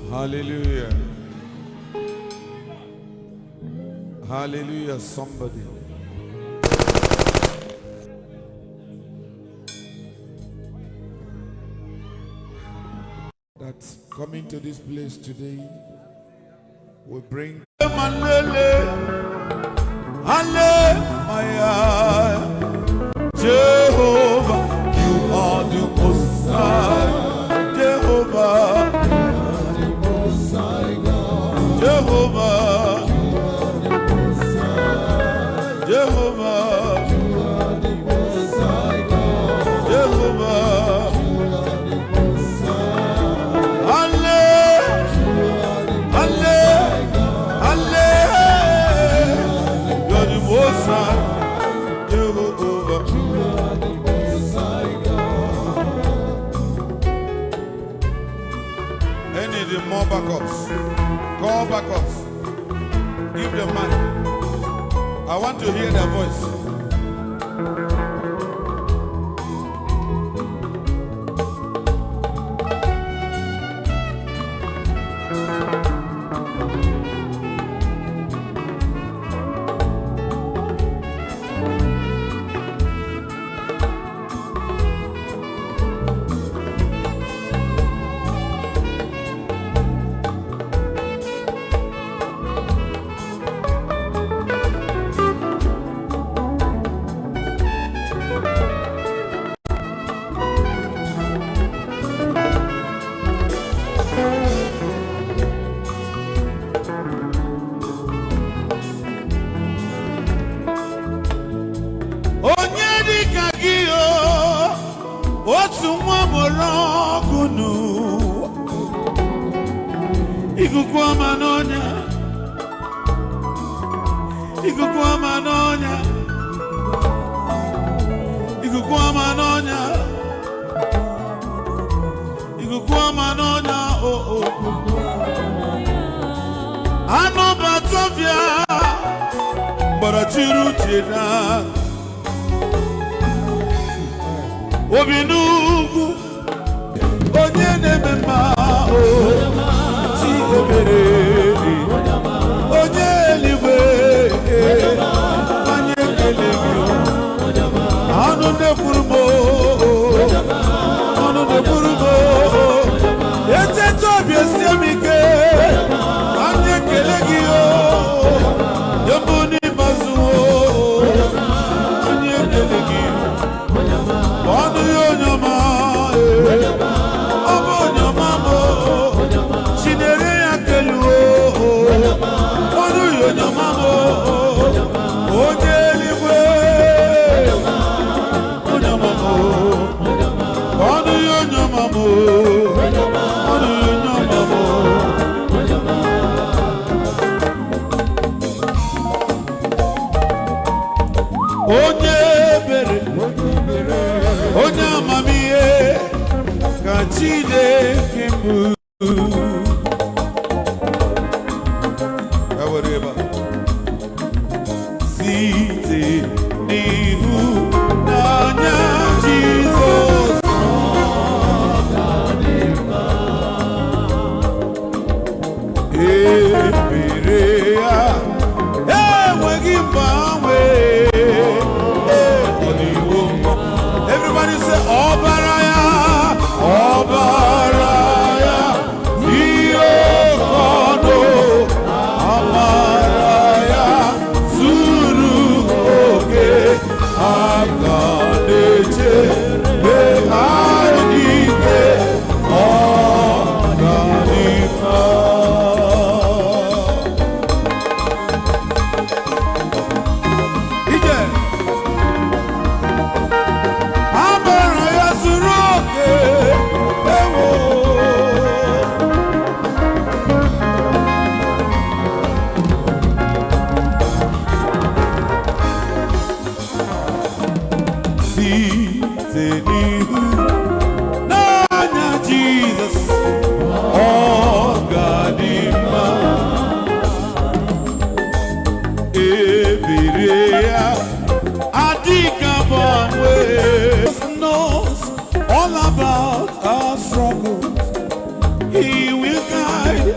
Hallelujah. Hallelujah, somebody. That's coming to this place today will bring Jehovah, you are the most high. Jehovah, Jehovah, Jehovah, Jehovah, you're the most high. Jehovah, any the more backups, call backups, give them money. I want to hear their voice. Everybody say, oh, Baraya, oh, Baraya, Amaraya, Zuru, Oke, Akadeche, Behanike, Organifa. Amaraya, Zuru, Oke, Ewo. Nanya Jesus, Ogadima, Ebirea, Adika Bonwe knows all about our struggles. He will guide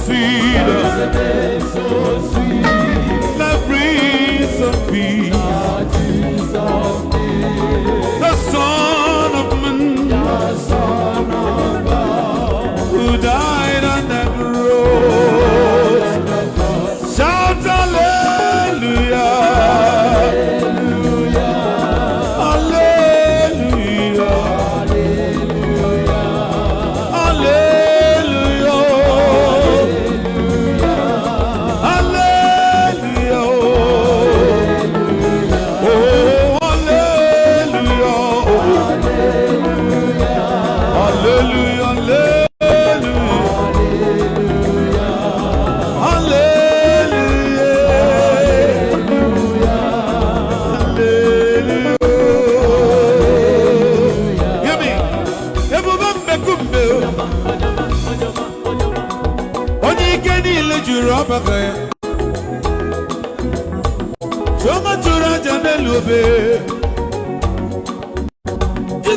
sweet, that brings of peace. The Son of Man, who died on that cross. Shout hallelujah, hallelujah, hallelujah, hallelujah, oh hallelujah, hallelujah,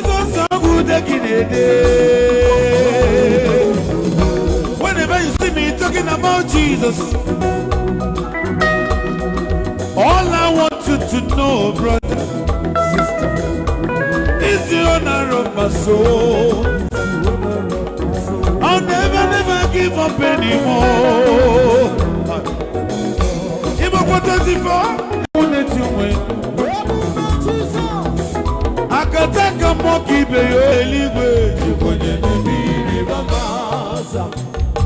Jesus, whenever you see me talking about Jesus, all I want you to know, brother, sister, is the honor of my soul. I'll never, never give up anymore. If I want to let you win. I can take a monkey, baby.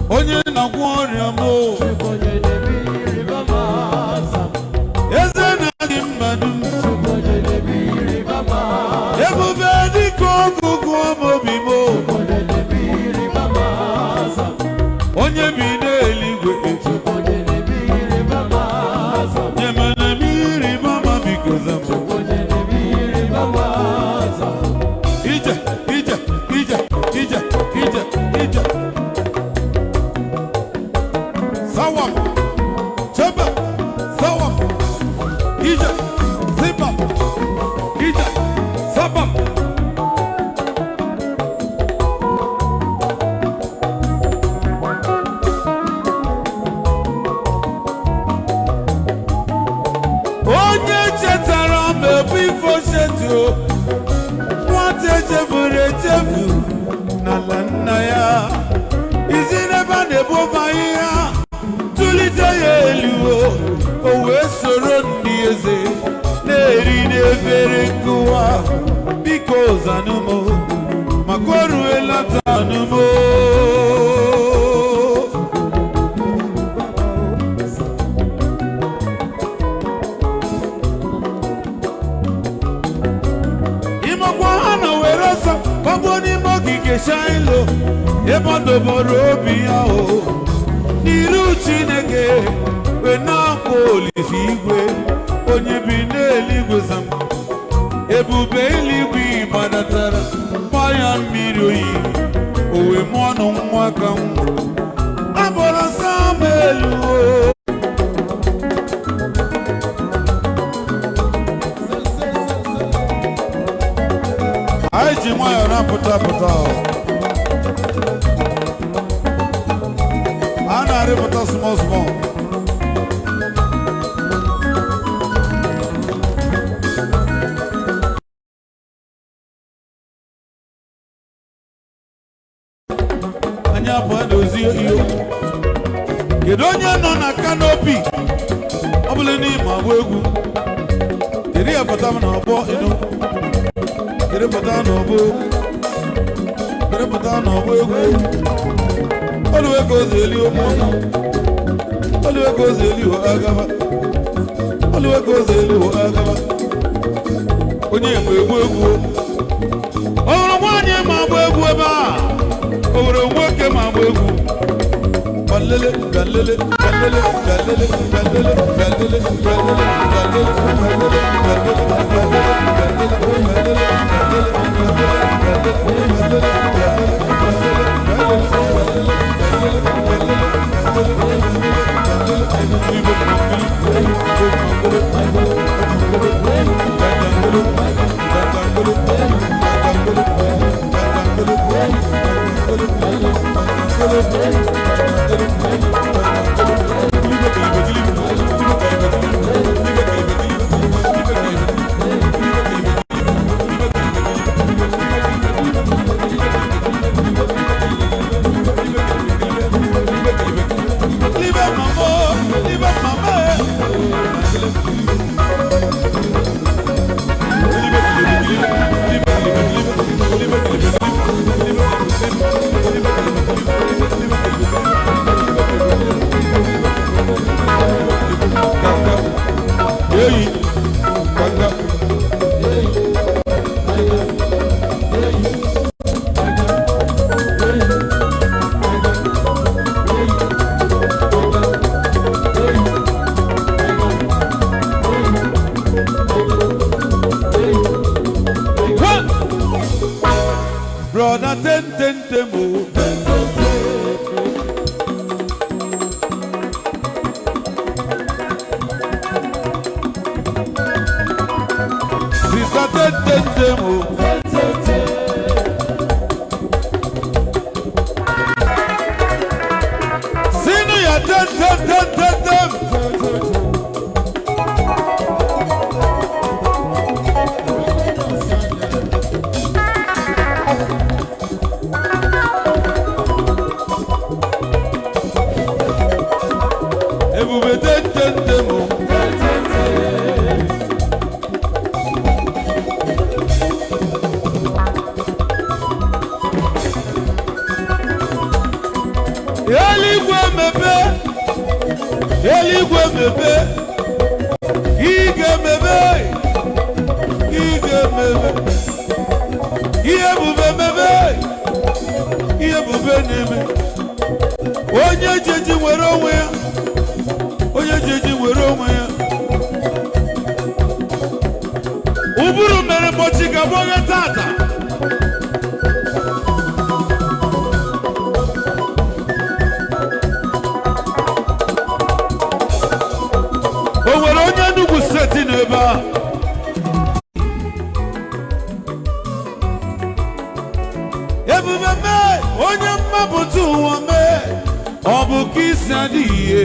Onye na warrior mo. Eze na di mmadu. Ebube di kogugu omobi mo. Onye bi n'eligwe. Nyemana miri mama because I'm Ija. Sawam, Chaba, Sawam, Ija, Ziba, Ija, Sabam. Onye chetara mebi foshetu, wate chefu na lana ya. Izi neba nebo vaya. Tulita yeluo, owe soro nieze, neri nevere kuwa, because anumo, makwaru elata anumo. Imokwa hana werosa, paboni mogi keshailo, ebondo borobi yao. Niru Chineke we na polisi igwe onye bi n'eligwe sam ebube eligwe madatara fire mmiri oyi owe mọnụ nwa ka m abọrọ Samuel anyị ji nwayọ na-apụta Ana repota small. Anya pa dozi iyo. Kedonya no na canopy. Obule ni ma egwu. Eri apota na obo inu. Eri apota na obo. Eri apota na obo egwu. Always goes Elio Mono. Always goes Elio Agava. Always goes Elio Agava. Onye egwu. Oro nwanye ma egwu eba. Oro nwoke ma egwu. Galele. Sister Tetemo. Sinu ya Tetem. Ebube Tetemo. Eligwe mebe, ige mebe, ihe bube mebe, ihe bube neme. Onye jeji nwere onwe ya, onye jeji nwere onwe ya. Uburu mere mochi gaboge tata. Neba Ebube me onye mmabutu ụwa me ọ bụ kisi adịghị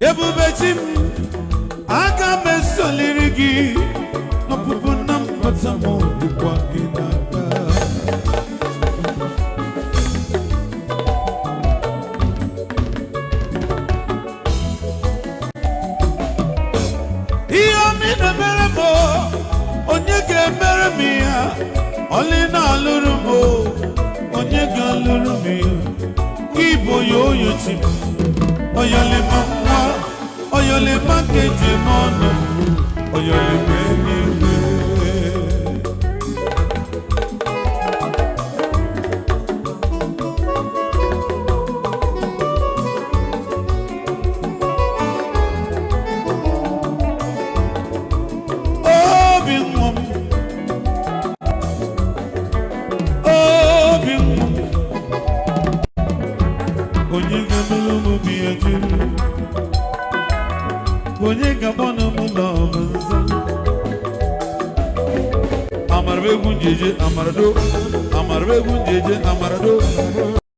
Ebube chi m aga m esoliri gị ọpụpụ na mmata m dịkwa gị n'aka onye ga-emere m ya ọlị na-alụrụ m onye ga-alụrụ m ya Igbo ya oyochi m oyolima nwa oyolima keji m ọnụ oyolima eluigwe onye gabana mu love amarbe gunjeje amarado